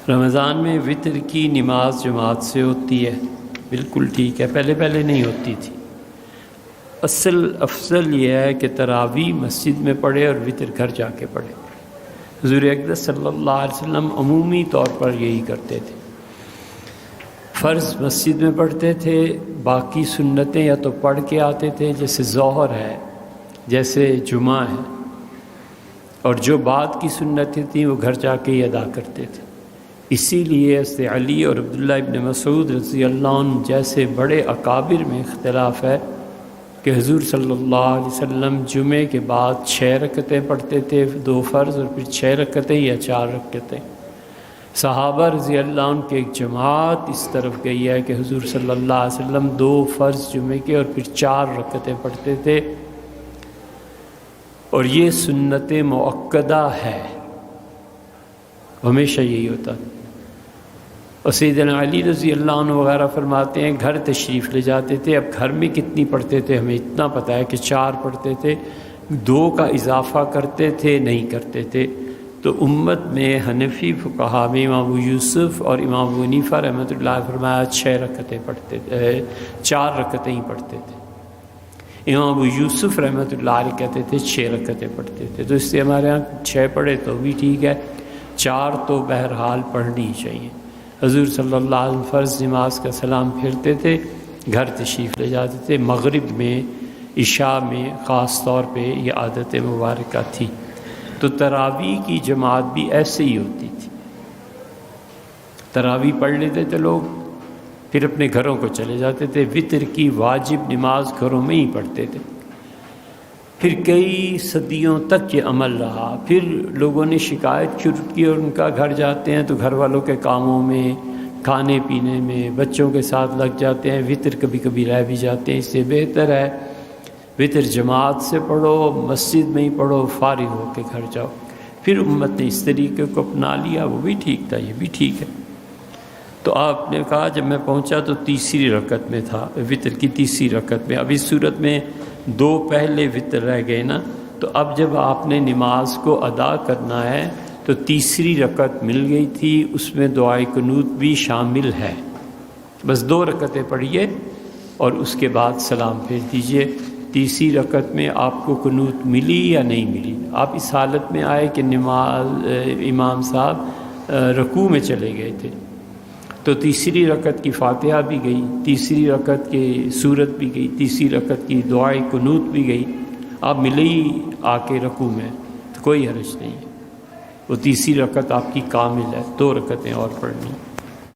رمضان میں وطر کی نماز جماعت سے ہوتی ہے، بالکل ٹھیک ہے، پہلے نہیں ہوتی تھی۔ افضل یہ ہے کہ تراویح مسجد میں پڑھے اور وطر گھر جا کے پڑھے۔ حضور اقدس صلی اللہ علیہ وسلم عمومی طور پر یہی کرتے تھے، فرض مسجد میں پڑھتے تھے، باقی سنتیں یا تو پڑھ کے آتے تھے، جیسے ظہر ہے، جیسے جمعہ ہے، اور جو بعد کی سنتیں تھیں وہ گھر جا کے ہی ادا کرتے تھے۔ اسی لیے حضرت علی اور عبداللہ ابن مسعود رضی اللہ عنہ جیسے بڑے اکابر میں اختلاف ہے کہ حضور صلی اللہ علیہ وسلم جمعے کے بعد 6 رکعتیں پڑھتے تھے، 2 فرض اور پھر 6 رکعتیں یا 4 رکعتیں۔ صحابہ رضی اللہ عنہ کی ایک جماعت اس طرف گئی ہے کہ حضور صلی اللہ علیہ وسلم 2 فرض جمعے کے اور پھر 4 رکعتیں پڑھتے تھے، اور یہ سنت مؤکدہ ہے، ہمیشہ یہی ہوتا ہے۔ اور سیدنا علی رضی اللہ عنہ وغیرہ فرماتے ہیں گھر تشریف لے جاتے تھے، اب گھر میں کتنی پڑھتے تھے ہمیں اتنا پتہ ہے کہ 4 پڑھتے تھے، 2 کا اضافہ کرتے تھے نہیں کرتے تھے۔ تو امت میں حنفی فقہا میں امام ابو یوسف اور امام ابو حنیفہ رحمۃ اللہ فرمایا 6 رکعتیں پڑھتے تھے، 4 رکعتیں ہی پڑھتے تھے۔ امام ابو یوسف رحمۃ اللہ علیہ کہتے تھے 6 رکعتیں پڑھتے تھے۔ تو اس سے ہمارے ہاں 6 پڑھے تو بھی ٹھیک ہے، 4 تو بہرحال پڑھنی چاہیے۔ حضور صلی اللہ علیہ وسلم فرض نماز کا سلام پھیرتے تھے، گھر تشریف لے جاتے تھے۔ مغرب میں، عشاء میں خاص طور پہ یہ عادت مبارکہ تھی۔ تو تراویح کی جماعت بھی ایسے ہی ہوتی تھی، تراویح پڑھ لیتے تھے لوگ، پھر اپنے گھروں کو چلے جاتے تھے۔ وطر کی واجب نماز گھروں میں ہی پڑھتے تھے۔ پھر کئی صدیوں تک یہ عمل رہا، پھر لوگوں نے شکایت شروع کی اور ان کا گھر جاتے ہیں تو گھر والوں کے کاموں میں، کھانے پینے میں، بچوں کے ساتھ لگ جاتے ہیں، وطر کبھی کبھی رہ بھی جاتے ہیں۔ اس سے بہتر ہے وطر جماعت سے پڑھو، مسجد میں ہی پڑھو، فارغ ہو کے گھر جاؤ۔ پھر امت نے اس طریقے کو اپنا لیا، وہ بھی ٹھیک تھا، یہ بھی ٹھیک ہے۔ تو آپ نے کہا جب میں پہنچا تو تیسری رکعت میں تھا، وطر کی تیسری رکعت میں۔ اب اس صورت میں 2 پہلے وطر رہ گئے نا، تو اب جب آپ نے نماز کو ادا کرنا ہے تو تیسری رکعت مل گئی تھی، اس میں دعائے قنوت بھی شامل ہے۔ بس 2 رکعتیں پڑھیے اور اس کے بعد سلام پھیر دیجئے۔ تیسری رکعت میں آپ کو قنوت ملی یا نہیں ملی؟ آپ اس حالت میں آئے کہ امام صاحب رکوع میں چلے گئے تھے، تو تیسری رکعت کی فاتحہ بھی گئی، تیسری رکعت کی سورت بھی گئی، تیسری رکعت کی دعائے قنوت بھی گئی۔ آپ ملے ہی آ کے رکوع میں تو کوئی حرج نہیں ہے، وہ تیسری رکعت آپ کی کامل ہے، 2 رکعتیں اور پڑھنی۔